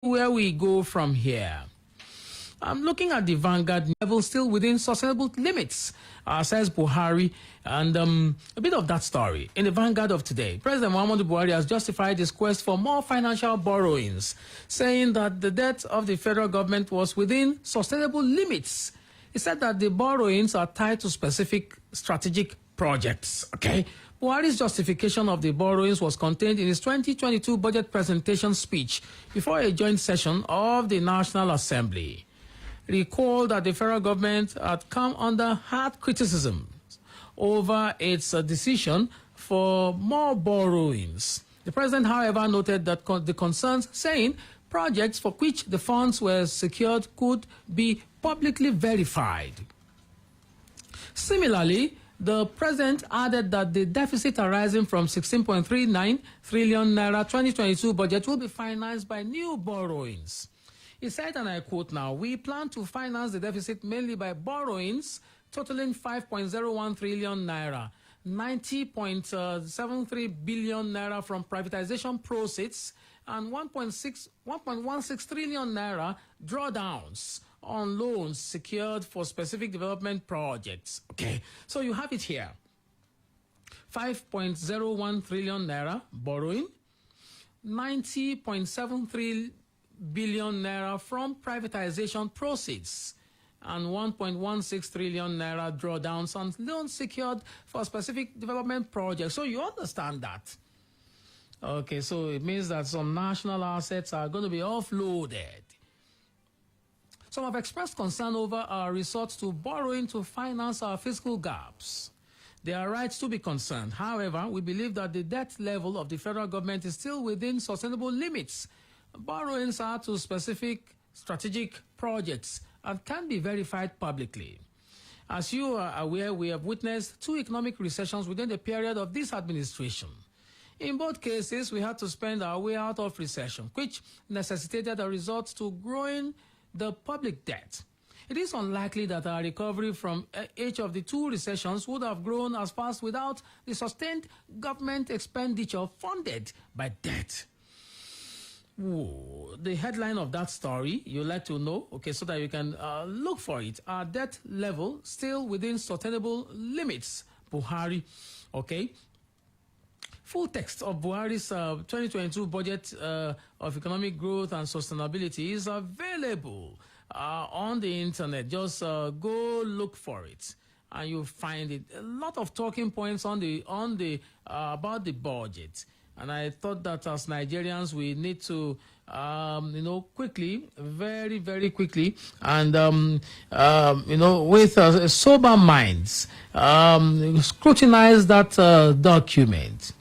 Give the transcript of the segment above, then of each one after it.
where we go from here. I'm looking at the Vanguard level still within sustainable limits, says Buhari, and a bit of that story. In the Vanguard of today, President Muhammadu Buhari has justified his quest for more financial borrowings, saying that the debt of the federal government was within sustainable limits. He said that the borrowings are tied to specific strategic projects. Okay. Buhari's justification of the borrowings was contained in his 2022 budget presentation speech before a joint session of the National Assembly. Recall that the federal government had come under hard criticism over its decision for more borrowings. The president, however, noted that the concerns, saying projects for which the funds were secured could be publicly verified. Similarly, the president added that the deficit arising from 16.39 trillion naira 2022 budget will be financed by new borrowings. He said, and I quote now, "We plan to finance the deficit mainly by borrowings totaling 5.01 trillion naira, 90.73 billion naira from privatization proceeds, and 1.16 trillion naira drawdowns on loans secured for specific development projects." Okay, so you have it here. 5.01 trillion naira borrowing, 90.73 billion naira from privatization proceeds, and 1.16 trillion naira drawdowns on loans secured for specific development projects. So you understand that. Okay, so it means that some national assets are going to be offloaded. Some have expressed concern over our resort to borrowing to finance our fiscal gaps. They are right to be concerned. However, we believe that the debt level of the federal government is still within sustainable limits. Borrowings are to specific strategic projects and can be verified publicly. As you are aware, we have witnessed 2 economic recessions within the period of this administration. In both cases, we had to spend our way out of recession, which necessitated a resort to growing the public debt. It is unlikely that our recovery from each of the 2 recessions would have grown as fast without the sustained government expenditure funded by debt. Ooh, the headline of that story, you'd like to know, okay, so that you can look for it. Our debt level still within sustainable limits, Buhari, okay? Full text of Buhari's 2022 budget of economic growth and sustainability is available on the internet. Just go look for it, and you'll find it. A lot of talking points on the about the budget. And I thought that as Nigerians, we need to, quickly, very, very quickly, and, with sober minds, scrutinize that document.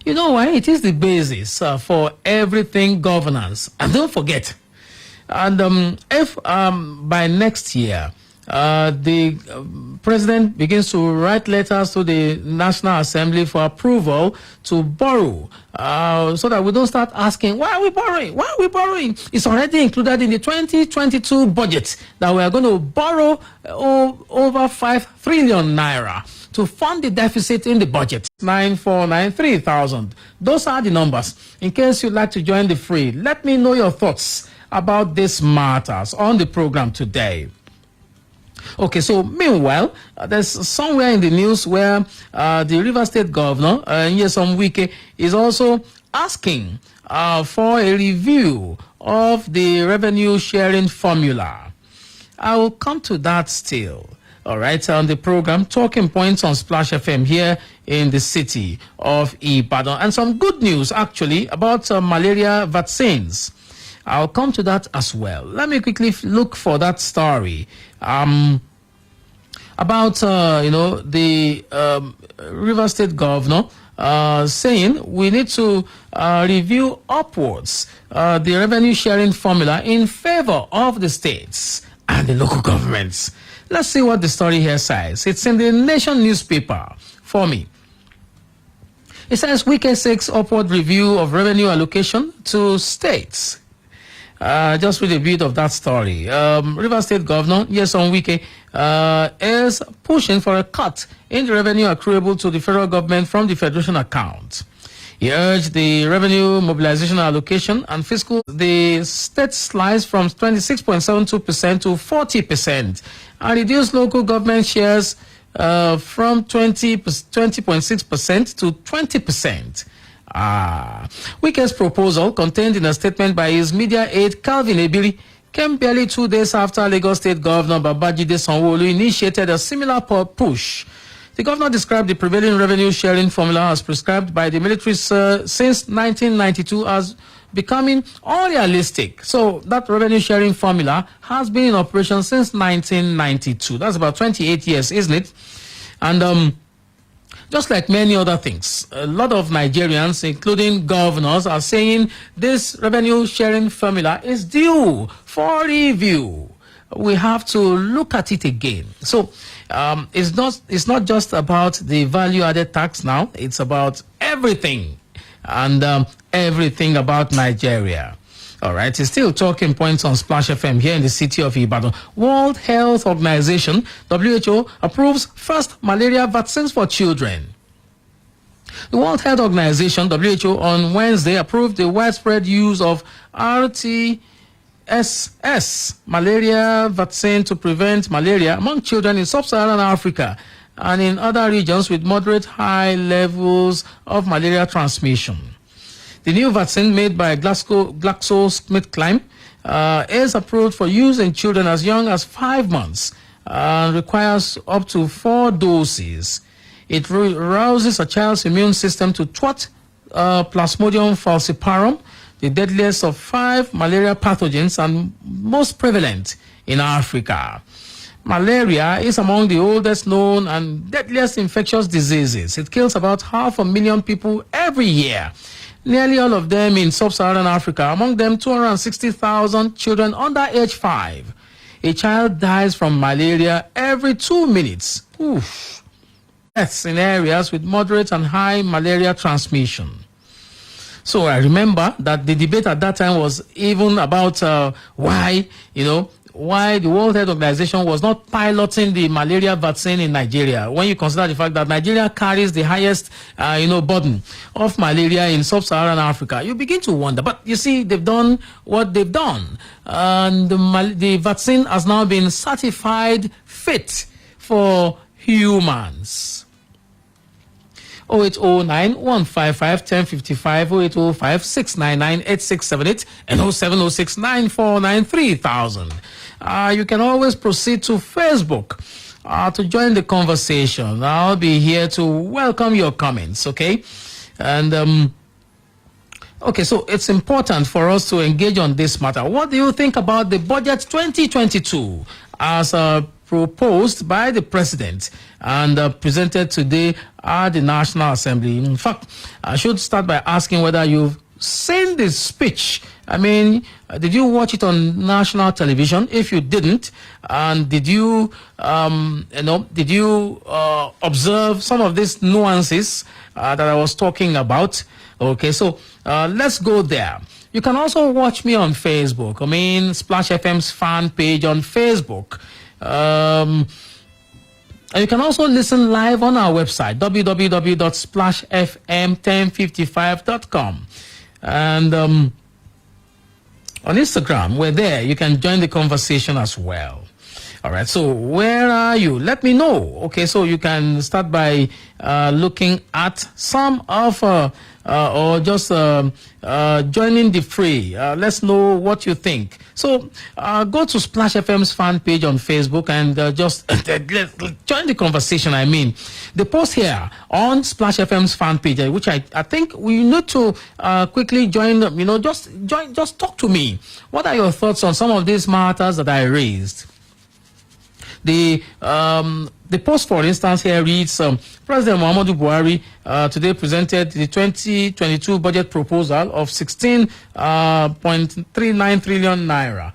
You know why? It is the basis for everything governance. And don't forget, and if by next year, the president begins to write letters to the National Assembly for approval to borrow, so that we don't start asking, why are we borrowing? Why are we borrowing? It's already included in the 2022 budget that we are going to borrow over 5 trillion naira to fund the deficit in the budget. 9,493,000. Those are the numbers. In case you'd like to join the fray, let me know your thoughts about these matters on the program today. Okay, so meanwhile, there's somewhere in the news where the River State Governor, Nyesom Wike, is also asking for a review of the revenue sharing formula. I will come to that still. All right, on the program, Talking Points on Splash FM here in the city of Ibadan. And some good news, actually, about malaria vaccines. I'll come to that as well. Let me quickly look for that story about, the River State Governor saying we need to review upwards the revenue sharing formula in favor of the states and the local governments. Let's see what the story here says. It's in the Nation newspaper for me. It says Wike seeks upward review of revenue allocation to states. Just read a bit of that story. River State Governor Nyesom Wike is pushing for a cut in the revenue accruable to the federal government from the Federation account. He urged the revenue mobilization allocation and fiscal. The state slice from 26.72% to 40% and reduced local government shares from 20.6% to 20%. Wike's proposal, contained in a statement by his media aide Calvin Ebiri, came barely 2 days after Lagos State Governor Babajide Sanwo-Olu initiated a similar push. The governor described the prevailing revenue sharing formula as prescribed by the military since 1992 as becoming unrealistic. So that revenue sharing formula has been in operation since 1992. That's about 28 years, isn't it? And just like many other things, a lot of Nigerians, including governors, are saying this revenue sharing formula is due for review. We have to look at it again. So it's not just about the value-added tax now. It's about everything and everything about Nigeria. All right, it's still talking points on Splash FM here in the city of Ibadan. World Health Organization, WHO, approves first malaria vaccines for children. The World Health Organization, WHO, on Wednesday approved the widespread use of RTSS malaria vaccine to prevent malaria among children in sub-Saharan Africa and in other regions with moderate high levels of malaria transmission. The new vaccine made by GlaxoSmithKline is approved for use in children as young as 5 months and requires up to 4 doses. It rouses a child's immune system to thwart Plasmodium falciparum, the deadliest of 5 malaria pathogens and most prevalent in Africa. Malaria is among the oldest known and deadliest infectious diseases. It kills about 500,000 people every year. Nearly all of them in sub-Saharan Africa, among them 260,000 children under age 5. A child dies from malaria every 2 minutes. Oof. Deaths in areas with moderate and high malaria transmission. So I remember that the debate at that time was even about why the World Health Organization was not piloting the malaria vaccine in Nigeria. When you consider the fact that Nigeria carries the highest, burden of malaria in sub-Saharan Africa, you begin to wonder. But you see, they've done what they've done. And the vaccine has now been certified fit for humans. 0809-155-1055, 0805-699-8678, and 0706-949-3000. You can always proceed to Facebook to join the conversation. I'll be here to welcome your comments, okay? And, okay, so it's important for us to engage on this matter. What do you think about the budget 2022 as proposed by the president and presented today at the National Assembly? In fact, I should start by asking whether you've seen this speech. I mean, did you watch it on national television? If you didn't, and did you observe some of these nuances that I was talking about? Okay, so let's go there. You can also watch me on Facebook. I mean, Splash FM's fan page on Facebook. And you can also listen live on our website, www.splashfm1055.com. And on Instagram, we're there. You can join the conversation as well. All right, so where are you? Let me know. Okay, so you can start by looking at some of, or just joining the fray. Let's know what you think. So go to Splash FM's fan page on Facebook and just join the conversation. I mean, the post here on Splash FM's fan page, which I think we need to quickly join. Just talk to me. What are your thoughts on some of these matters that I raised? The post, for instance, here reads, President Muhammadu Buhari today presented the 2022 budget proposal of 16.39 trillion naira.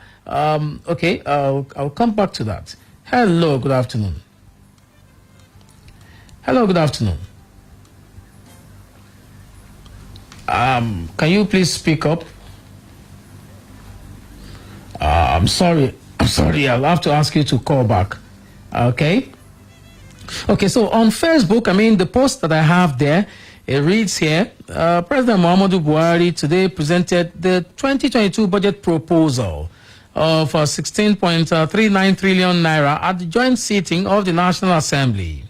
Okay, I'll come back to that. Hello, good afternoon. Hello, good afternoon. Can you please speak up? I'm sorry. I'll have to ask you to call back. Okay. Okay, so on Facebook, I mean, the post that I have there It reads here, President Muhammadu Buhari today presented the 2022 budget proposal of 16.39 trillion naira at the joint sitting of the National Assembly.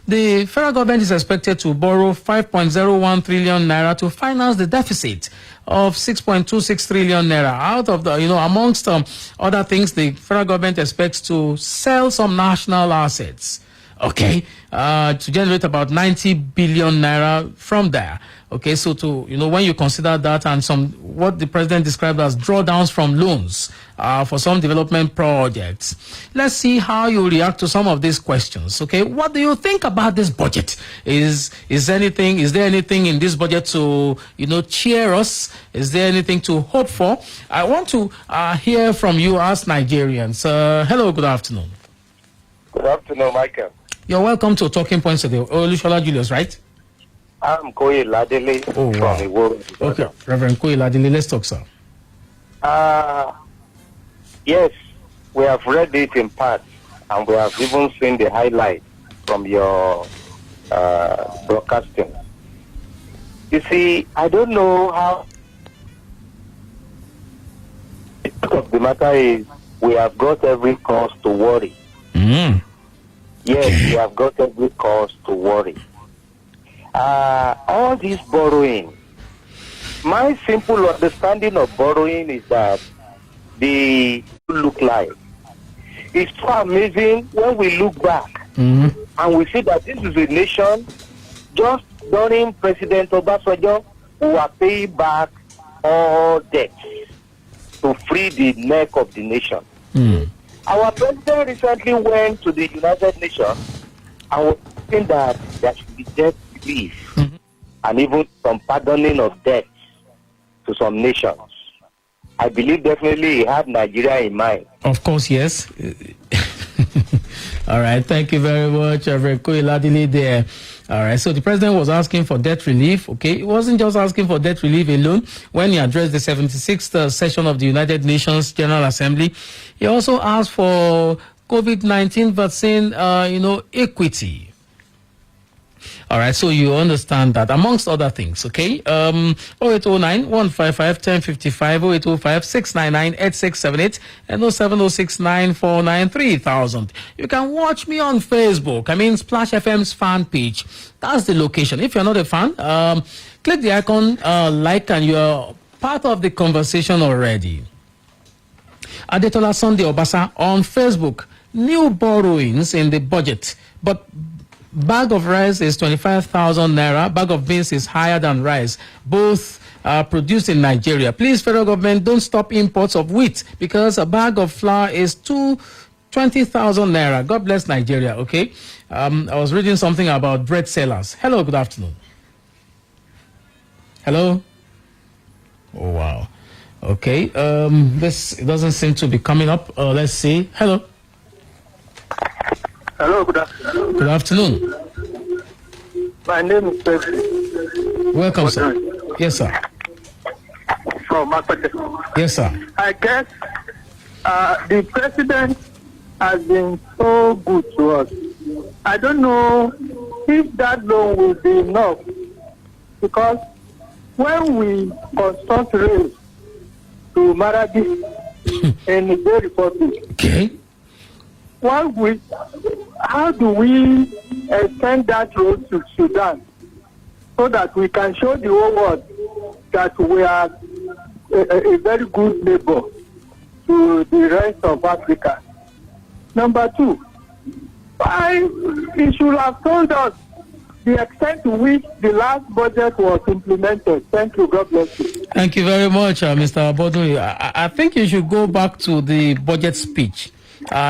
The federal government is expected to borrow 5.01 trillion naira to finance the deficit of 6.26 trillion naira. Out of the, amongst other things, the federal government expects to sell some national assets, okay, to generate about 90 billion naira from there. Okay, so when you consider that and what the president described as drawdowns from loans for some development projects, let's see how you react to some of these questions. Okay, what do you think about this budget? Is there anything in this budget to cheer us? Is there anything to hope for? I want to hear from you as Nigerians. Hello, good afternoon. Good afternoon, Michael. You're welcome to Talking Points today. Olushola Julius, right? I'm Koyi Ladele from the world. Okay, Reverend Koyi Ladele, let's talk, sir. Yes, we have read it in part, and we have even seen the highlight from your broadcasting. You see, I don't know how. The truth of the matter is, we have got every cause to worry. Yes, we have got every cause to worry. All this borrowing, my simple understanding of borrowing is that they look like. It's so amazing when we look back and we see that this is a nation just during President Obasanjo who are paying back all debts to free the neck of the nation. Our president recently went to the United Nations and was saying that there should be debt relief and even some pardoning of debts to some nations. I believe definitely he had Nigeria in mind. Of course, yes. All right, thank you very much, Reverend Koyi Ladele there. All right, so the president was asking for debt relief, okay? He wasn't just asking for debt relief alone. When he addressed the 76th session of the United Nations General Assembly, he also asked for COVID-19 vaccine, equity. All right, so you understand that, amongst other things, okay? 0809-155-1055, 0805-699-8678, and 07069493000. You can watch me on Facebook. Splash FM's fan page. That's the location. If you're not a fan, click the icon, like, and you're part of the conversation already. Adetola Sunday Obasa on Facebook. New borrowings in the budget, but bag of rice is 25,000 naira. Bag of beans is higher than rice. Both are produced in Nigeria. Please, federal government, don't stop imports of wheat because a bag of flour is 20,000 naira. God bless Nigeria, okay? I was reading something about bread sellers. Hello, good afternoon. Hello? Oh, wow. Okay, this doesn't seem to be coming up. Let's see. Hello? Hello, good afternoon. Good afternoon. My name is Percy. Welcome, sir. Yes, sir. From Makpete. Yes, sir. I guess the president has been so good to us. I don't know if that loan will be enough, because when we construct rails to Maradi in the Niger Republic, okay, how do we extend that road to Sudan so that we can show the whole world that we are a very good neighbor to the rest of Africa? Number two, he should have told us the extent to which the last budget was implemented. Thank you. God bless you. Thank you very much, Mr. Abodu. I think you should go back to the budget speech.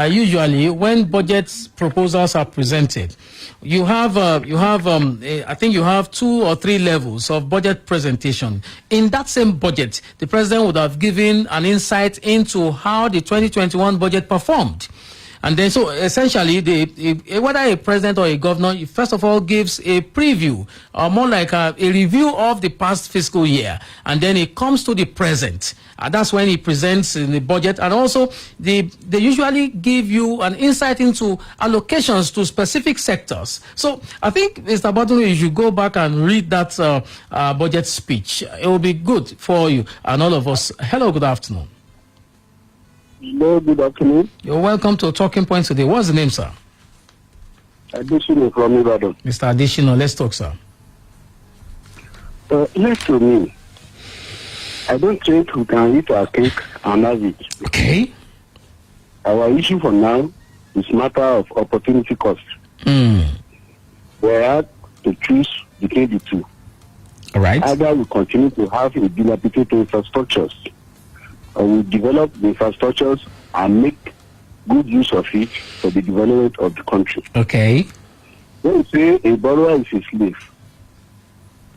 Usually, when budget proposals are presented, I think you have 2 or 3 levels of budget presentation. In that same budget, the president would have given an insight into how the 2021 budget performed. And then, so essentially, whether a president or a governor, first of all, gives a preview, or more like a review of the past fiscal year, and then it comes to the present. That's when he presents in the budget. And also, they usually give you an insight into allocations to specific sectors. So I think, Mr. Button, you should go back and read that budget speech. It will be good for you and all of us. Hello, good afternoon. Hello, good afternoon. You're welcome to Talking Point today. What's the name, sir? Additional from Ibadan. Mr. Additional, let's talk, sir. Listen to me. I don't think we can eat our cake and have it. Okay. Our issue for now is matter of opportunity cost. We have to choose between the two. All right. Either we continue to have a dilapidated infrastructures, or we develop the infrastructures and make good use of it for the development of the country. Okay. When we say a borrower is a slave,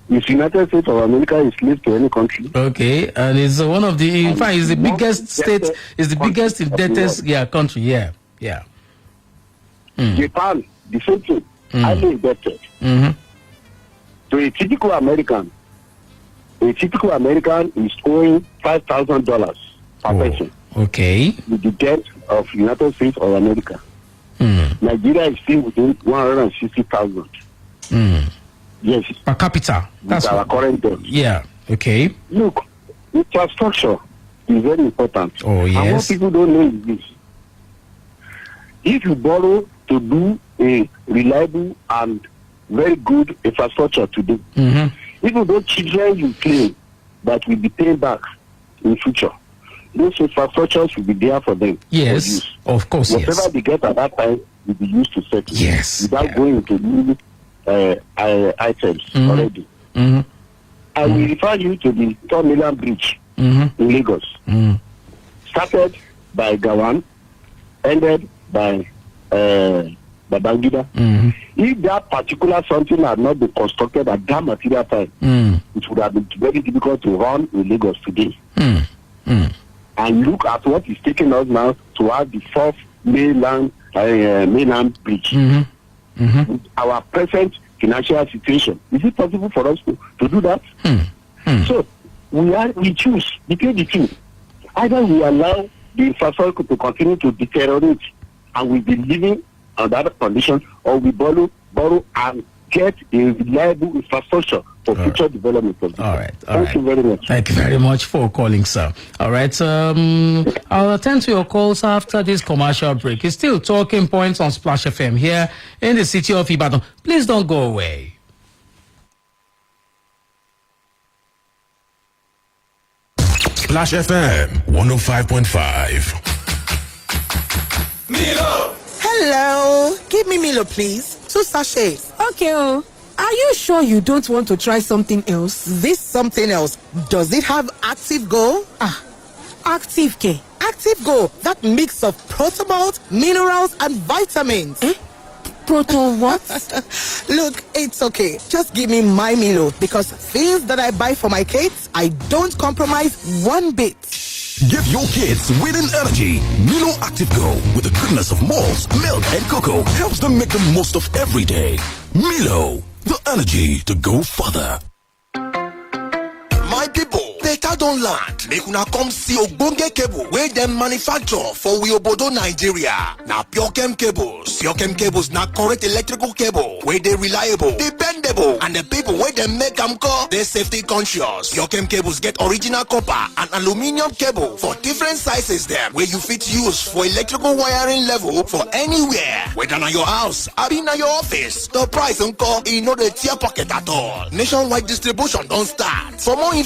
if United States of America is slave to any country. Okay, and it's one of the, in fact, it's the biggest state, it's the biggest indebted country. Yeah. Japan, the same thing, highly indebted. So a typical American is owing $5,000 per person. Okay. With the debt of United States of America. Nigeria is still within 160,000. Yes. Per capita. That's our current debt. Yeah. Okay. Look, infrastructure is very important. Oh, yes. And what people don't know is this. If you borrow to do a reliable and very good infrastructure today, even though children you claim that will be paid back in future, those infrastructures will be there for them. Yes, of course. Whatever they get at that time will be used to settle. Yes. Without going into new items already. I will refer you to the 4 million bridge in Lagos. Started by Gawan, ended by Babangida. If that particular something had not been constructed at that material time, it would have been very difficult to run in Lagos today. And look at what is taking us now to have the 4th mainland bridge. With our present financial situation, is it possible for us to do that? So we choose between the two. Either we allow the infrastructure to continue to deteriorate and we be living under that condition, or we borrow and get a reliable infrastructure for future development of the country. Thank you very much. Thank you very much for calling, sir. All right. I'll attend to your calls after this commercial break. It's still Talking Points on Splash FM here in the city of Ibadan. Please don't go away. Splash FM 105.5. Milo! Hello. Give me Milo, please. 2 sachets. Okay, oh. Are you sure you don't want to try something else? This something else, does it have Active Go? Active K. Active Go, that mix of protobolt, minerals, and vitamins. Proto what? Look, it's okay. Just give me my Milo, because things that I buy for my kids, I don't compromise one bit. Give your kids winning energy. Milo Active Go, with the goodness of malts, milk, and cocoa, helps them make the most of every day. Milo, the energy to go further. My people, better don't land. Make una come see Ogbonge cable where them manufacture for Obodo, Nigeria. Now Pure Cables na correct electrical cable where they reliable, dependable, and the people where they make them call, they safety conscious. Pure Cables get original copper and aluminium cable for different sizes them where you fit use for electrical wiring level for anywhere. Whether na your house, or na your office, the price uncle, no the tear pocket at all. Nationwide distribution don't start. For more information,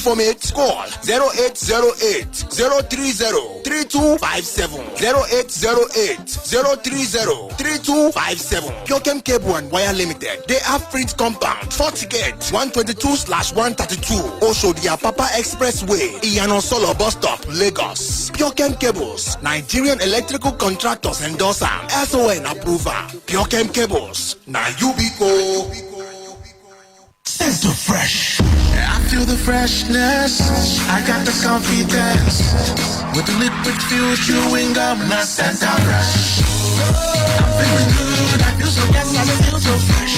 call 0808 030 3257 0808 030 3257. Pure Cable and Wire Limited. They have print compound 4 tickets 122/132 Oshodia Papa Expressway Iyano Solo bus stop Lagos. Pure Cables, Nigerian electrical contractors endorser, SON approver. Pure Cables, now you go. Sense the fresh. I feel the freshness, I got the confidence. With the liquid fuel chewing gum, I sense the fresh. I'm feeling good, I feel so yes, I feel so fresh.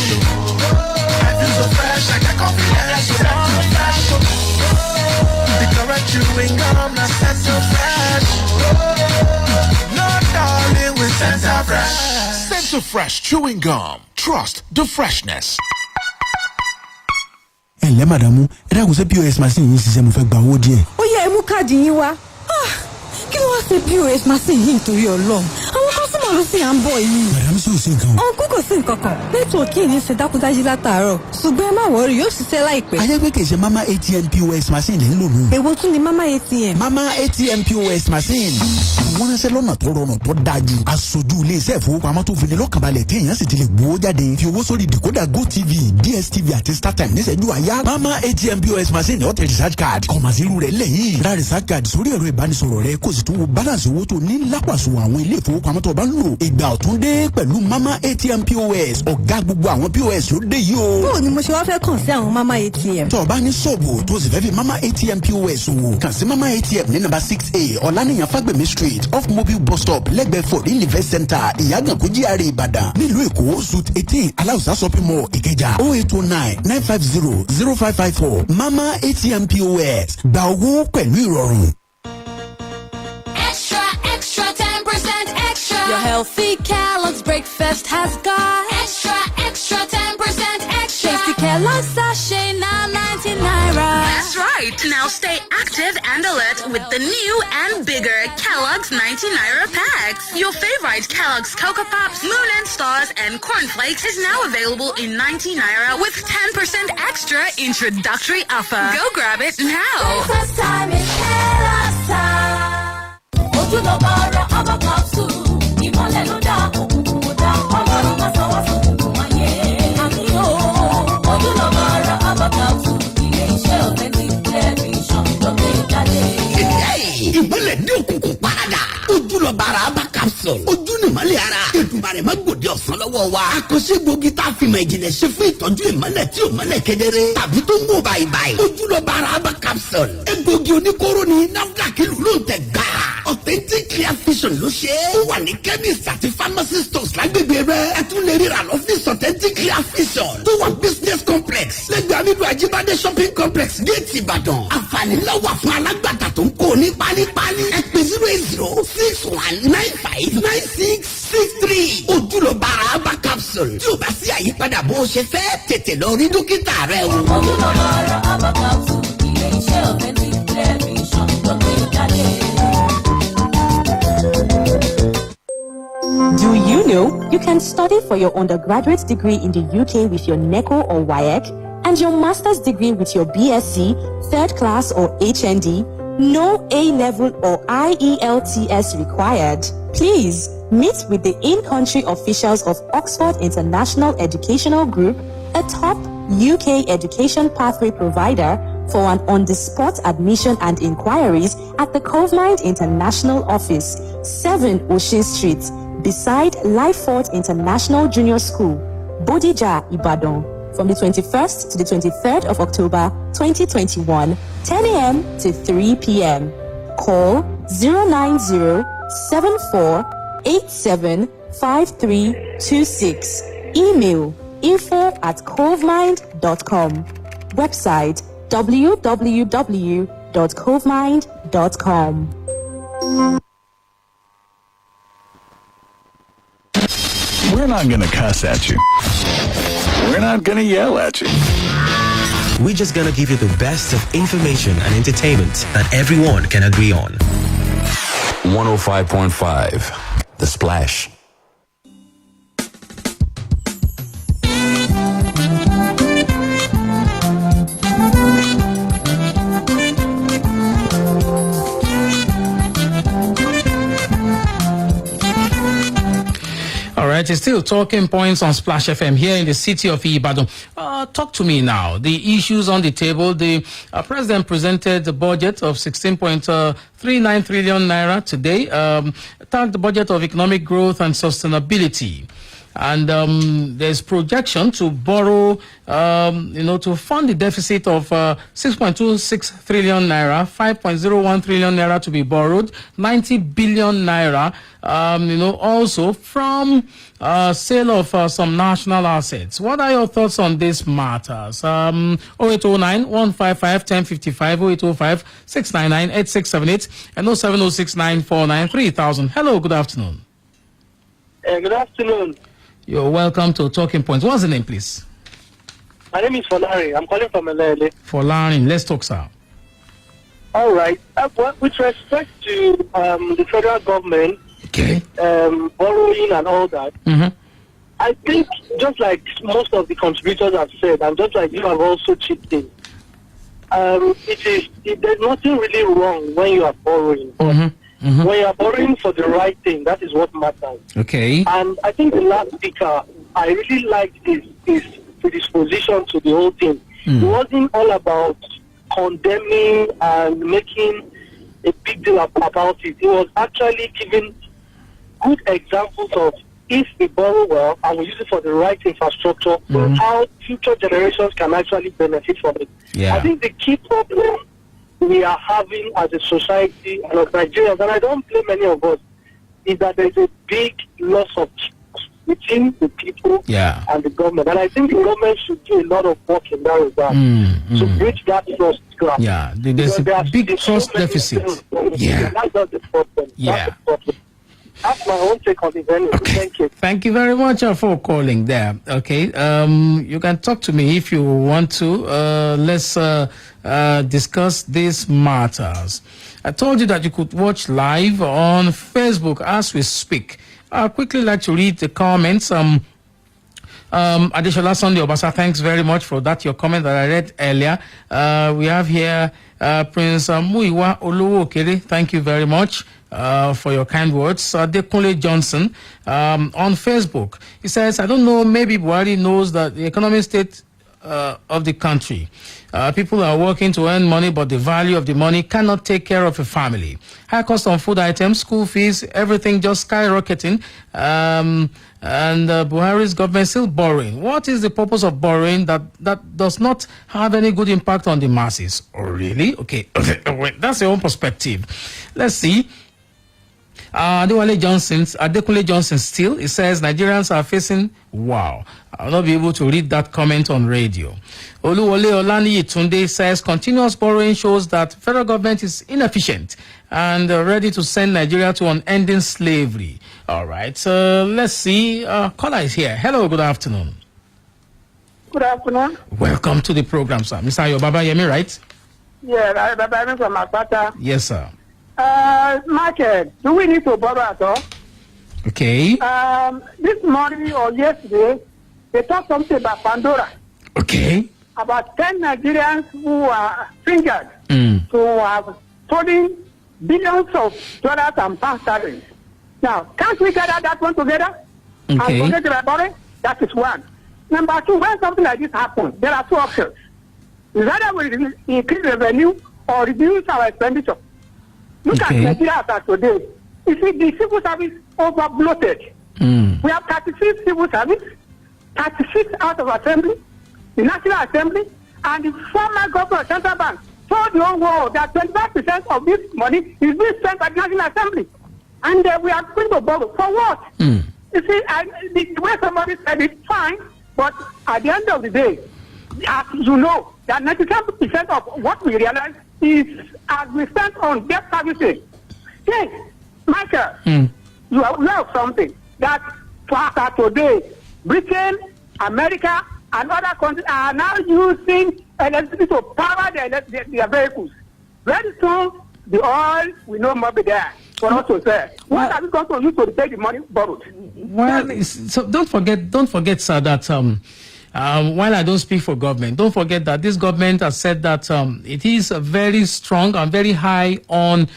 I feel so fresh, I got confidence, so fresh. The correct chewing gum, not Santa Fresh. No, darling, with Santa Fresh. Santa Fresh chewing gum. Trust the freshness. ẹ ǹlẹ́ màdàmú ẹ dákun ṣé pos machine yìí ṣiṣẹ́ mo fẹ́ gba owó díẹ̀. ó yẹ ẹ mú káàdì yín wá. Kí ló wá ṣe POS machine yìí nítorí Ọlọ́run? Àwọn kọ́sùmọ̀ ló sì à ń bọ̀ yìí. màdàmú sì ò sí nǹkan o. Ọ̀nkú kò sí nǹkan kan. Nẹ́tíwọ̀kì yìí ń ṣe dákúndájí látàárọ̀. Ṣùgbọ́n ẹ má wọrí, yóò ṣiṣẹ́ láìpẹ́. ajẹ́gbẹ́ kì í ṣe mama atm pos machine lè ń lò nù. Èwo tún ni Mama ATM? mama atm pos machine. wọ́n ránṣẹ́ lọ́nà tó rọrùn tó dájú. aṣojú iléeṣẹ́ ìfowópamọ́ tó fini lọ́kànbalẹ̀ téèyàn sì ti lè gbowó jáde. fi owó sórí decoder gotv dstv àti startime níṣẹ́jú àyà. mama atm pos machine ọ̀tẹ̀ research card kọ̀mọ̀síru rẹ̀ lẹ́yìn. ra research card sórí ẹ̀rọ ìbánisọ̀rọ̀ rẹ kó sì tún wo balance owó tó ní lápàṣọ àwọn ilé ìfowópamọ́ tó bá ń lò. ìgbà ọ̀tún dé pẹ̀lú mama atm pos. ọ̀gá gbogbo àwọn pos ló dé yìí o. Bó ni mo ṣe wá fẹ́ kàn sí àwọn Mama ATM? tó o bá ní ṣọ́ọ̀bù tó sì fẹ́ fi mama atm pos wò kàn sí mama atm ní nàmbà 6A ọ̀lànìyàn fagbemi street off mobile bus stop lẹ́gbẹ̀ẹ́ for live center ìyàgànkú GRA ìbàdàn nílùú èkó suit 18 aláùsá shopping mall ìkẹjà 08099500554 mama atm pos gba owó pẹ̀lú ìrọ̀rùn. Extra, extra, 10% extra. Your healthy Kellogg's breakfast has got extra, extra, 10% extra. Tasty Kellogg's sachet, now 19 naira. That's right. Now stay active and alert with the new and bigger Kellogg's 90 naira packs. Your favorite Kellogg's Cocoa Pops, Moon and Stars, and Corn Flakes is now available in 90 naira with 10% extra introductory offer. Go grab it now. Breakfast time is Kellogg's time. Ojúlọ́ba ọ̀rọ̀ ọmọ capsule, ìmọ̀lẹ̀ ló dá òkùnkùn kò dá, ọlọ́run máa sọ wá sókùnkùn ayé. Àmì o, ojúlọ́ba ọ̀rọ̀ ọmọ capsule, ilé iṣẹ́ authentic television ló gbé jáde. Ìmọ̀lẹ̀ dé òkùnkùn parada. Ojúlọ́ba ara ọmọ capsule. Ojú ni ìmọ̀lẹ̀ ara. Èdùmàrè má gbòde ọ̀sán lọ́wọ́ wa. Àkọsí gbòógì tá a fi mọ̀ ìjìnlẹ̀ ṣe fún ìtọ́jú ìmọ̀lẹ̀ tí ò mọ̀lẹ̀ kedere. Tàbí tó ń wò báyìí. Ojúlọ́ba ara ọmọ capsule. Egbògi oníkóró ni NAFDAC ló ń tẹ̀ gbà. Authentic clear vision ló ṣe é. Ó wà ní chemist àti pharmacy stores lágbègbè rẹ̀. Ẹ tún lè ríra lọ́fíìsì Authentic clear vision. Tó wà business complex. Lẹ́gbẹ̀ẹ́ Amídù Ajíbádé shopping complex Gate Ìbàdàn. Àǹfààní ńlá wà fún alágbàtà tó ń kó ní pálípálí. Ẹ pè 08061959663. Ojúlọ́ba ara herbal capsule. Tí o bá sí àyípadà bó o ṣe fẹ́, tètè lọ rí dókítà rẹ o. Ojúlọ́ba ara herbal capsule, ilé iṣẹ́ authentic television ló gbé jáde. Do you know you can study for your undergraduate degree in the UK with your NECO or WAEC and your master's degree with your BSc, third class or HND? No A-level or IELTS required. Please meet with the in-country officials of Oxford International Educational Group, a top UK education pathway provider, for an on-the-spot admission and inquiries at the Covemind International Office, 7 Oshin Street, beside Lifefort International Junior School, Bodija, Ibadan, from the 21st to the 23rd of October 2021, 10 a.m. to 3 p.m. Call 090-7487-5326. Email info@covemind.com. Website www.covemind.com. We're not gonna cuss at you. We're not gonna yell at you. We're just gonna give you the best of information and entertainment that everyone can agree on. 105.5 The Splash. All right, it's still talking points on Splash FM here in the city of Ibadan. Talk to me now. The issues on the table. The president presented the budget of 16.39 trillion naira today. Tagged the budget of economic growth and sustainability. and there's projection to borrow, to fund the deficit of 6.26 trillion naira, 5.01 trillion naira to be borrowed, 90 billion naira, also from sale of some national assets. What are your thoughts on these matters? 0809 155 1055, 0805 699 8678, and 0706 949 3000. Hello, good afternoon. Good afternoon. You're welcome to Talking Point. What's the name, please? My name is Folari. I'm calling from Elele. Folari, let's talk, sir. All right. With respect to the federal government, borrowing and all that, I think just like most of the contributors have said, and just like you have also chipped in, there's nothing really wrong when you are borrowing. When you are borrowing for the right thing, that is what matters. Okay. And I think the last speaker, I really liked his predisposition to the whole thing. It wasn't all about condemning and making a big deal about it. It was actually giving good examples of if we borrow well and we use it for the right infrastructure, how future generations can actually benefit from it. Yeah. I think the key problem we are having as a society and as Nigerians, and I don't blame any of us, is that there's a big loss of trust between the people and the government. And I think the government should do a lot of work in that regard to bridge that trust gap. Yeah, there's a big trust deficit. Yeah. That's not the problem. Yeah. That's the problem. That's my own take on it anyway. Okay. Thank you. Thank you very much for calling there. Okay. You can talk to me if you want to. Let's discuss these matters. I told you that you could watch live on Facebook as we speak. I'd quickly like to read the comments. Adeshola Sunday Obasa, thanks very much for that, your comment that I read earlier. We have here Prince Muiwa Olowo Okere, thank you very much for your kind words. Dekunle Johnson on Facebook, he says, I don't know, maybe Buhari knows that the economic state of the country. People are working to earn money, but the value of the money cannot take care of a family. High cost on food items, school fees, everything just skyrocketing. And Buhari's government still borrowing. What is the purpose of borrowing that does not have any good impact on the masses? Oh, really? Okay. That's your own perspective. Let's see. Adekunle Johnson still, he says Nigerians are facing, wow, I'll not be able to read that comment on radio. Oluwole Olaniyi Tunde says continuous borrowing shows that federal government is inefficient and ready to send Nigeria to unending slavery. All right, so let's see. Caller is here. Hello, good afternoon. Good afternoon. Welcome to the program, sir. Mr. Ayobaba Yemi, right? Yeah, I'm from Akpata. Yes, sir. Micheal, do we need to borrow at all? Okay. This morning or yesterday, they talked something about Pandora. Okay. About 10 Nigerians who are fingered to have stolen billions of dollars and pound sterling. Now, can't we gather that one together? Okay. And forget about borrowing? That is one. Number two, when something like this happens, there are two options. Either we increase revenue or reduce our expenditure. Look at Nigeria as today. You see, the civil service over bloated. We have 36 civil service, 36 out of assembly, the National Assembly, and the former governor of Central Bank told the whole world that 25% of this money is being spent by the National Assembly. And we are going to borrow. For what? You see, the way somebody said it, fine, but at the end of the day, as you know, that 97% of what we realize is as we spend on debt services. Yes, Micheal, you are aware of something that for today, Britain, America, and other countries are now using electricity to power their vehicles. Very soon, the oil will no more be there for us to sell. What are we going to use to pay the money borrowed? Well, so don't forget, sir, that while I don't speak for government, don't forget that this government has said that it is very strong and very high on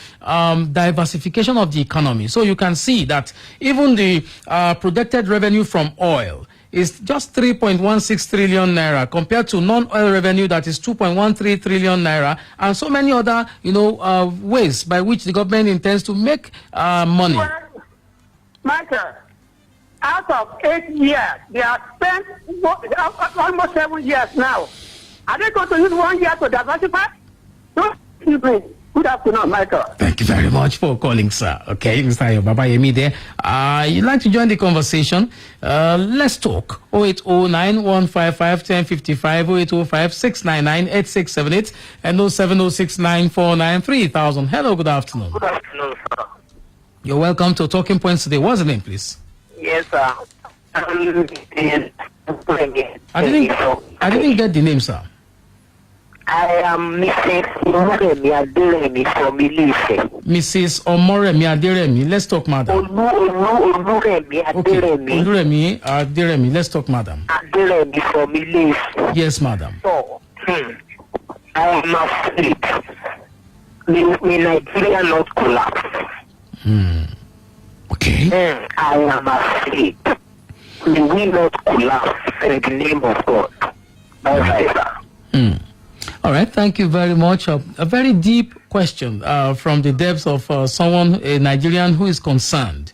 diversification of the economy. So you can see that even the projected revenue from oil is just 3.16 trillion naira compared to non-oil revenue that is 2.13 trillion naira, and so many other ways by which the government intends to make money. Micheal, out of 8 years, they have spent almost 7 years now. Are they going to use 1 year to diversify? No, please. Good afternoon, Michael. Thank you very much for calling, sir. Okay, Mr. Ayo Baba Yemi there. You'd like to join the conversation? Let's talk. 08091551055, 08056998678, and 07069493000. Hello, good afternoon. Good afternoon, sir. You're welcome to Talking Points today. What's the name, please? Yes, sir. I didn't get the name, sir. I am Mrs. Omoremi Aderemi from Ilese. Mrs. Omoremi Aderemi. Let's talk, madam. Oluremi Aderemi. Okay. Oluremi Aderemi. Let's talk, madam. Aderemi from Ilese. Yes, madam. So, I am afraid. May Nigeria not collapse? Okay. I am afraid. May we not collapse in the name of God. Bye-bye, sir. All right, thank you very much. A very deep question from the depths of someone, a Nigerian who is concerned.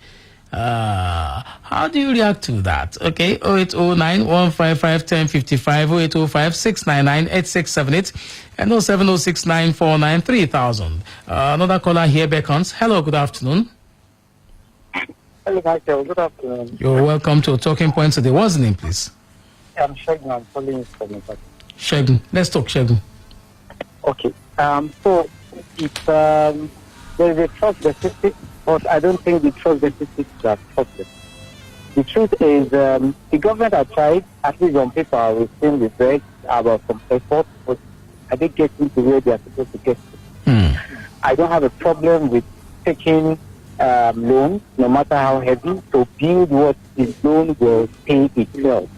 How do you react to that? Okay, 08091551055, 08056998678, and 07069493000. Another caller here beckons. Hello, good afternoon. Hello, Michael. Good afternoon. You're welcome to Talking Points today. What's the name, please? I'm Shegun. I'm calling from Ibadan. Shegun. Let's talk, Shegun. Okay. So it's there is a trust deficit, but I don't think the trust deficit is a problem. The truth is, the government has tried, at least on paper, we've seen the break about some effort, but I think getting to where they are supposed to get to. I don't have a problem with taking loans, no matter how heavy, to build what the loan will pay itself.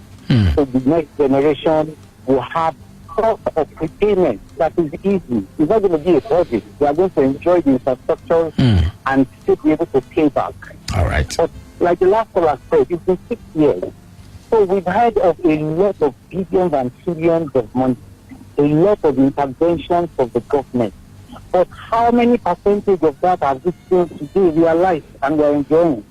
So the next generation will have sort of repayment that is easy. It's not going to be a budget. We are going to enjoy the infrastructure and still be able to pay back. All right. But like the last caller said, it's been 6 years. So we've heard of a lot of billions and trillions of money, a lot of interventions of the government. But how many percentage of that have we seen today realized and we're enjoying?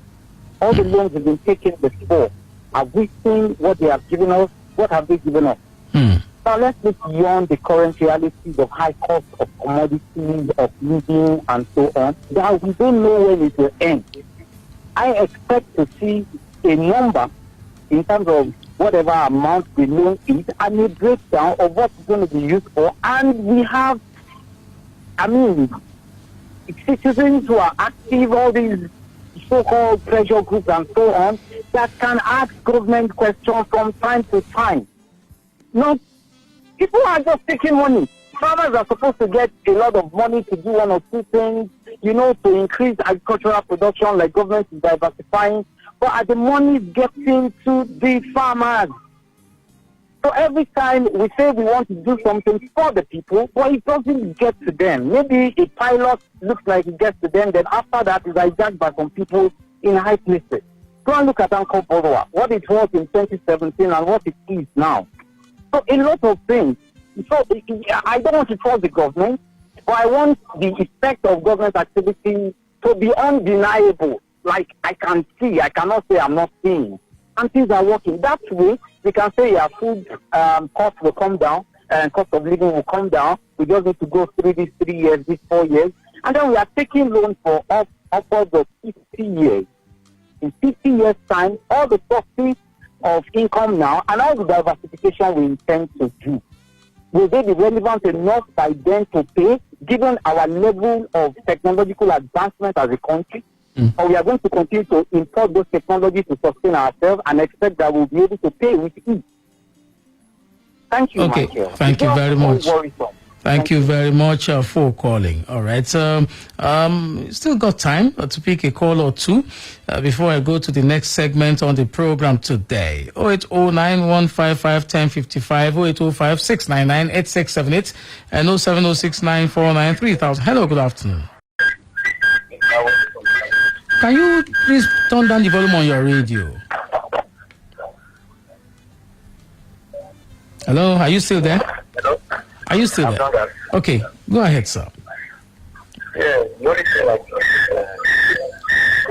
All the loans have been taken before. Have we seen what they have given us? What have they given us? Now let's look beyond the current realities of high cost of commodities, of living, and so on. Now we don't know when it will end. I expect to see a number in terms of whatever amount the loan is and a breakdown of what it's going to be used for. And we have, citizens who are active, all these so-called pressure groups and so on, that can ask government questions from time to time. Not people are just taking money. Farmers are supposed to get a lot of money to do one or two things, to increase agricultural production, like government is diversifying. But are the money getting to the farmers? So every time we say we want to do something for the people, but it doesn't get to them. Maybe a pilot looks like it gets to them, then after that is hijacked by some people in high places. Go and look at Uncle Borowa, what it was in 2017 and what it is now. So a lot of things. So I don't want to trust the government, but I want the effect of government activity to be undeniable. Like I can see, I cannot say I'm not seeing. And things are working. That way, we can say your food cost will come down and cost of living will come down. We just need to go through these 3 years, these 4 years. And then we are taking loans for upwards of 50 years. In 50 years' time, all the sources of income now and all the diversification we intend to do, will they be relevant enough by then to pay, given our level of technological advancement as a country? Or we are going to continue to import those technologies to sustain ourselves and expect that we'll be able to pay with ease? Thank you, Okay, Michael. thank you very much. Worrisome. Thank you very much for calling. All right. Still got time to pick a call or two before I go to the next segment on the program today. 08091551055, 08056998678, and 07069493000. Hello, good afternoon. Can you please turn down the volume on your radio? Hello, are you still there? Hello? Are you still there? Okay, go ahead, sir. Yeah, what is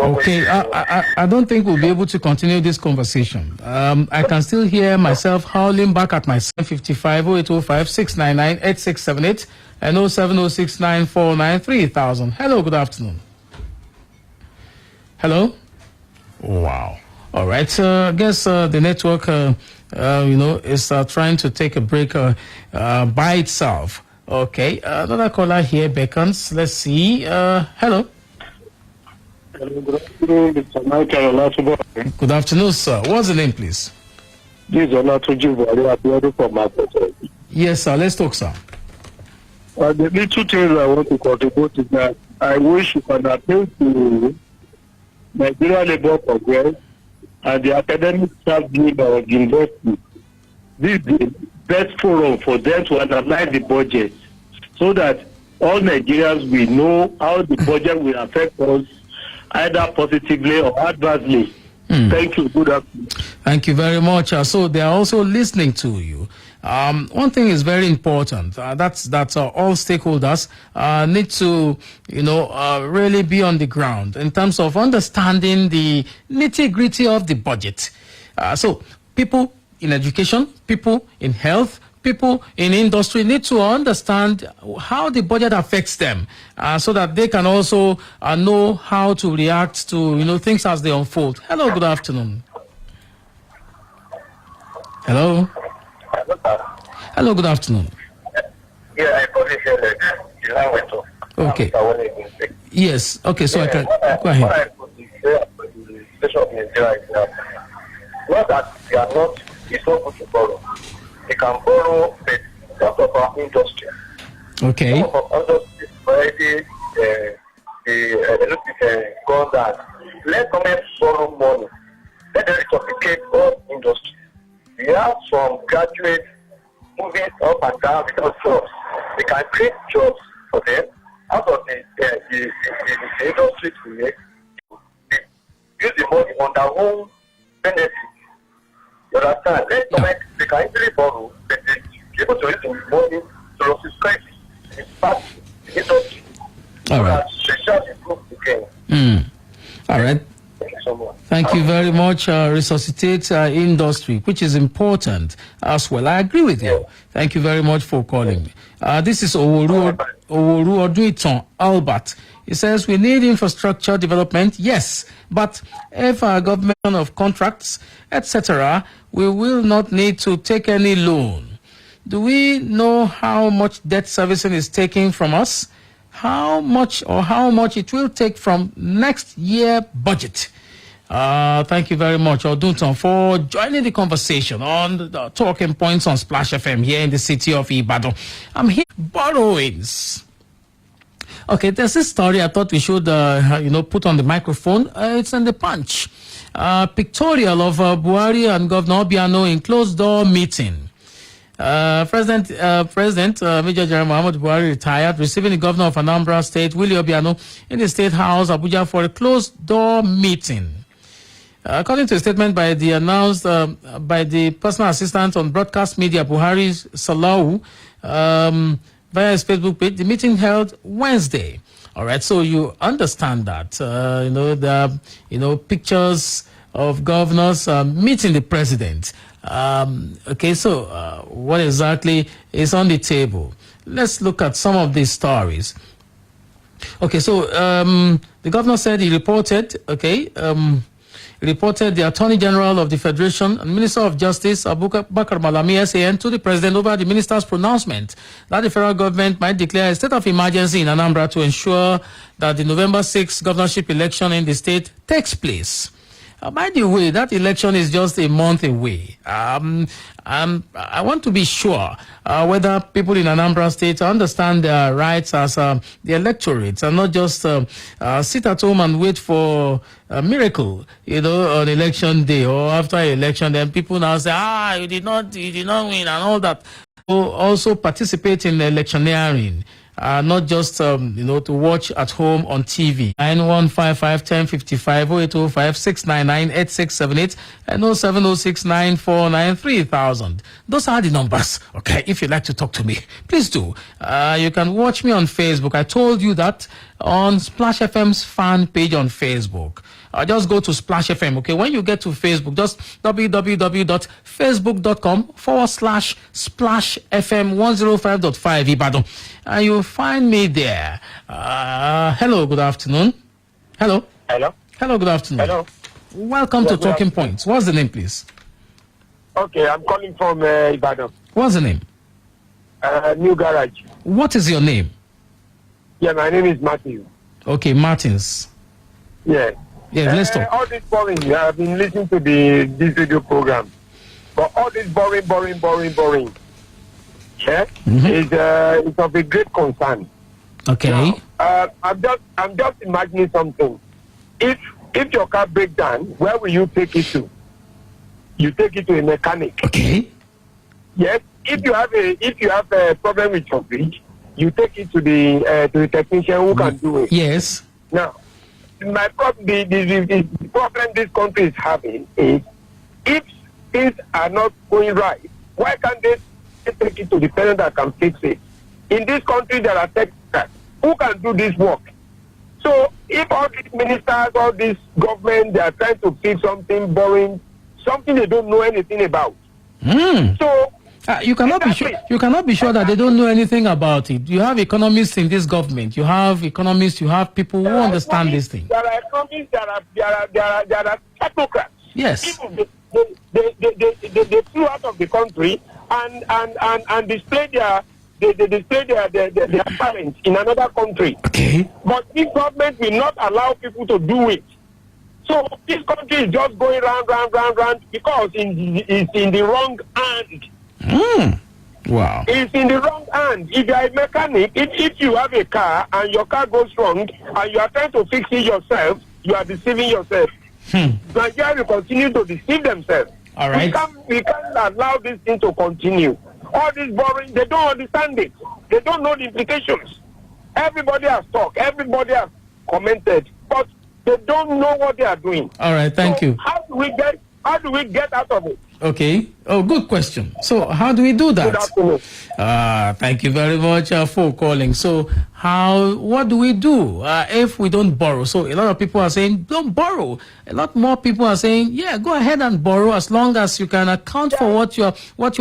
Okay, I don't think we'll be able to continue this conversation. I can still hear myself howling back at my 755 0805 699 8678 and 07069493000. Hello, good afternoon. Hello? Wow. All right, I guess the network, is trying to take a break by itself. Okay, another caller here beckons. Let's see. Hello. Good afternoon, Mr. Micheal Olatunbosun. Good afternoon, sir. What's the name, please? This is Olatunbosun from Market. Yes, sir. Let's talk, sir. The little things I want to contribute is that I wish you can appeal to Nigeria Labour Congress and the academic staff union of the university. This is the best forum for them to analyze the budget so that all Nigerians will know how the budget will affect us either positively or adversely. Thank you. Good afternoon. Thank you very much. So they are also listening to you. One thing is very important. That's all stakeholders need to, really be on the ground in terms of understanding the nitty-gritty of the budget. So people in education, people in health, people in industry need to understand how the budget affects them so that they can also know how to react to, things as they unfold. Hello, good afternoon. Hello. Hello, good afternoon. Yeah, I probably hear that the line went off. Okay. Yes. Okay, so I can go ahead. What I could say about the situation of Nigeria is that not that they are not, it's not good to borrow. They can borrow part of our industry. Okay. Some of our industry already gone that. Let government borrow money. Let them replicate all industry. We have some graduates moving up and down without jobs. They can create jobs for them out of the industry to make. Use the money on their own benefit. You understand? Let government, they can easily borrow, but they be able to use the money to subscribe in fact the industry. All right. So that they shall improve again. All right. Thank you so much. Thank you very much. Resuscitate industry, which is important as well. I agree with you. Thank you very much for calling me. This is Oworu Oduiton Albert. He says we need infrastructure development, yes, but if our government of contracts, etc., we will not need to take any loan. Do we know how much debt servicing is taking from us? How much it will take from next year budget? Thank you very much, Odunton, for joining the conversation on the Talking Points on Splash FM here in the city of Ibadan. I'm here borrowings. Okay, there's this story I thought we should, put on the microphone. It's in the Punch. Pictorial of Buhari and Governor Obiano in closed-door meeting. President Major General Muhammad Buhari retired, receiving the governor of Anambra State, Willie Obiano, in the State House, Abuja, for a closed-door meeting. According to a statement by the announced by the personal assistant on broadcast media, Buhari Salau, via his Facebook page, the meeting held Wednesday. All right, so you understand that the pictures of governors meeting the president. Okay, so what exactly is on the table? Let's look at some of these stories. Okay, so the governor said he reported, the Attorney General of the Federation and Minister of Justice, Abubakar Malami, SAN, to the President over the minister's pronouncement that the federal government might declare a state of emergency in Anambra to ensure that the November 6th governorship election in the state takes place. By the way, that election is just a month away. I want to be sure whether people in Anambra State understand their rights as the electorate and not just sit at home and wait for a miracle, on election day or after election. Then people now say, you did not win and all that. Also participate in electioneering. Not just, to watch at home on TV. 9155-1055, 0805-699-8678, and 07069493000. Those are the numbers, okay? If you'd like to talk to me, please do. You can watch me on Facebook. I told you that on Splash FM's fan page on Facebook. Just go to Splash FM, okay? When you get to Facebook, just www.facebook.com/Splash FM 105.5 Ibadan. And you'll find me there. Hello, good afternoon. Hello. Hello. Hello, good afternoon. Hello. Welcome to Talking Point. What's the name, please? Okay, I'm calling from Ibadan. What's the name? New Garage. What is your name? Yeah, my name is Matthew. Okay, Martins. Yeah. Yeah, let's talk. All this boring. I've been listening to this radio program, but all this boring. Yeah, is of a great concern. Okay. Now, I'm just imagining something. If your car breaks down, where will you take it to? You take it to a mechanic. Okay. Yes. If you have a problem with your fridge, you take it to the technician who can do it. Yes. Now, the problem this country is having is, if things are not going right, why can't they take it to the person that can fix it? In this country, there are technicians who can do this work. So if all these ministers, all this government, they are trying to fix something boring, something they don't know anything about. So you cannot be sure. You cannot be sure that they don't know anything about it. You have economists in this government. You have economists. You have people who understand this thing. There are economists. There are technocrats. Yes. People, they flew out of the country and display their talent in another country. Okay. But this government will not allow people to do it. So this country is just going round because it's in the wrong hand. Wow. It's in the wrong hand. If you are a mechanic, if you have a car and your car goes wrong and you are trying to fix it yourself, you are deceiving yourself. Nigeria will continue to deceive themselves. All right. We can't allow this thing to continue. All this boring, they don't understand it. They don't know the implications. Everybody has talked. Everybody has commented. But they don't know what they are doing. All right. Thank you. How do we get out of it? Okay. Oh, good question. So, how do we do that? Good afternoon. Thank you very much for calling. So, what do we do if we don't borrow? So, a lot of people are saying, don't borrow. A lot more people are saying, yeah, go ahead and borrow as long as you can account for what you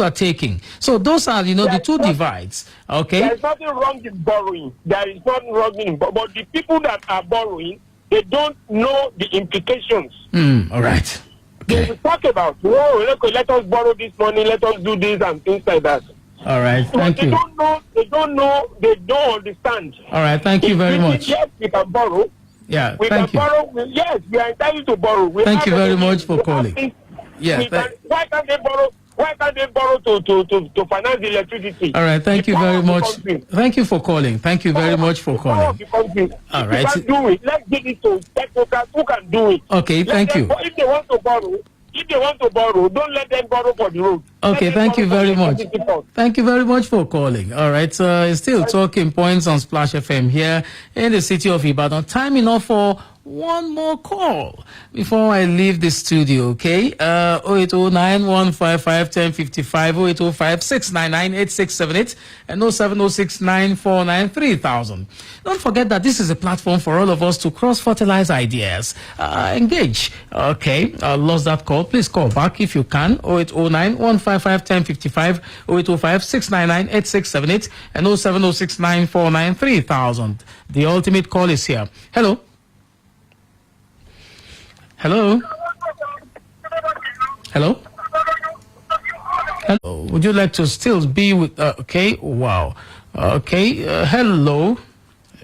are taking. So, those are, the two divides. Okay. There is nothing wrong in borrowing. There is nothing wrong in borrowing. But the people that are borrowing, they don't know the implications. All right. They will talk about, let us borrow this money, let us do this and things like that. All right, thank you. They don't understand. All right, thank you very much. Yes, we can borrow. Yeah, we thank can you. Borrow. Yes, we are entitled to borrow. Thank you very much for calling. Yeah. Why can't they borrow? Why can't they borrow to finance the electricity? All right, thank you very much. Thank you for calling. Thank you very much for calling. All right. If you can do it, let's give it to technocrats who can do it. Okay, thank you. If they want to borrow, don't let them borrow for the road. Okay, thank you very much. Thank you very much for calling. All right, it's still Talking Points on Splash FM here in the city of Ibadan. Time enough for one more call before I leave the studio, okay? 0809-155-1055, 0805-699-8678, and 07069493000. Don't forget that this is a platform for all of us to cross-fertilize ideas, engage. Okay, lost that call. Please call back if you can. 0809-155-1055, 0805-699-8678, and 07069493000. The ultimate call is here. Hello. Hello? Hello? Hello? Would you like to still be with... okay, wow. Okay, hello?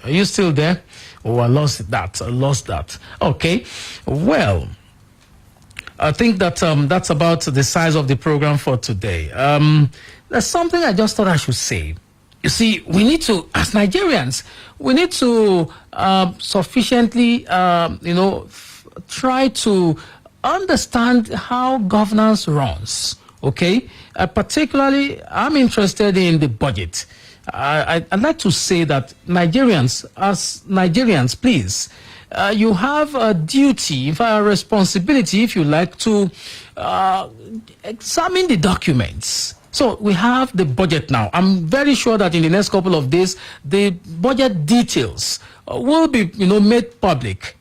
Are you still there? Oh, I lost that. Okay, well, I think that that's about the size of the program for today. There's something I just thought I should say. You see, we need to, as Nigerians, we need to sufficiently, try to understand how governance runs, okay? Particularly, I'm interested in the budget. I'd like to say that Nigerians, please, you have a duty, a responsibility, if you like, to examine the documents. So we have the budget now. I'm very sure that in the next couple of days, the budget details will be, made public.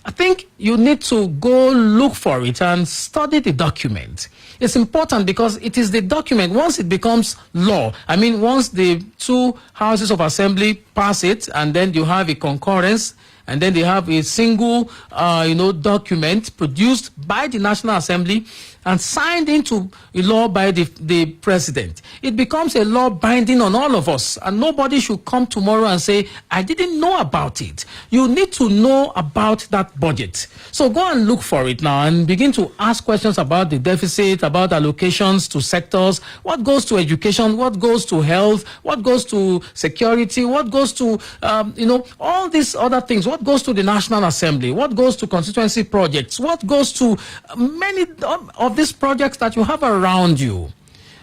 I think you need to go look for it and study the document. It's important because it is the document. Once it becomes law, once the two houses of assembly pass it, and then you have a concurrence, and then they have a single, document produced by the National Assembly and signed into a law by the president. It becomes a law binding on all of us, and nobody should come tomorrow and say, I didn't know about it. You need to know about that budget. So go and look for it now and begin to ask questions about the deficit, about allocations to sectors, what goes to education, what goes to health, what goes to security, what goes to, all these other things, what goes to the National Assembly, what goes to constituency projects, what goes to many of these projects that you have around you.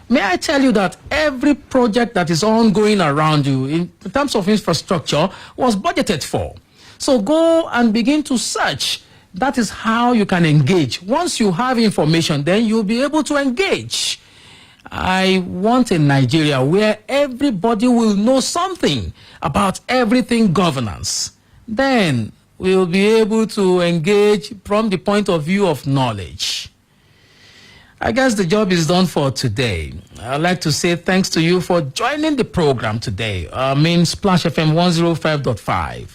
May I tell you that every project that is ongoing around you in terms of infrastructure was budgeted for. So go and begin to search. That is how you can engage. Once you have information, then you'll be able to engage. I want a Nigeria where everybody will know something about everything governance. Then we'll be able to engage from the point of view of knowledge. I guess the job is done for today. I'd like to say thanks to you for joining the program today. Splash FM 105.5.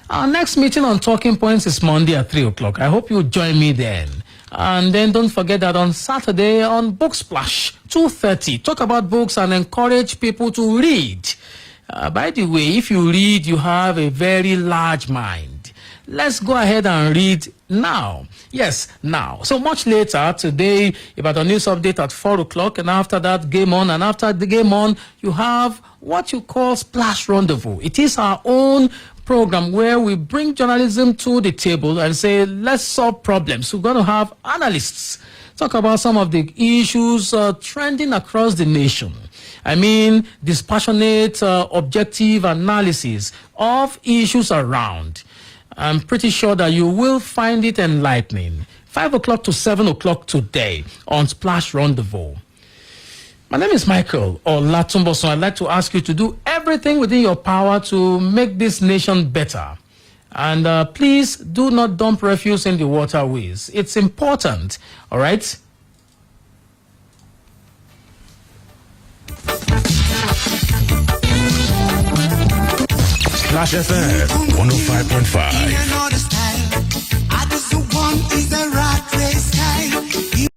Our next meeting on Talking Points is Monday at 3 o'clock. I hope you'll join me then. And then don't forget that on Saturday on Book Splash, 2:30, talk about books and encourage people to read. By the way, if you read, you have a very large mind. Let's go ahead and read now. Yes, now. So much later today, about a news update at 4 o'clock, and after that, Game On. And after the Game On, you have what you call Splash Rendezvous. It is our own program where we bring journalism to the table and say, let's solve problems. We're going to have analysts talk about some of the issues trending across the nation. Dispassionate, objective analysis of issues around. I'm pretty sure that you will find it enlightening. 5 o'clock to 7 o'clock today on Splash Rendezvous. My name is Micheal Olatunbosun. I'd like to ask you to do everything within your power to make this nation better. And please do not dump refuse in the waterways. It's important, all right? Splash FM 105.5.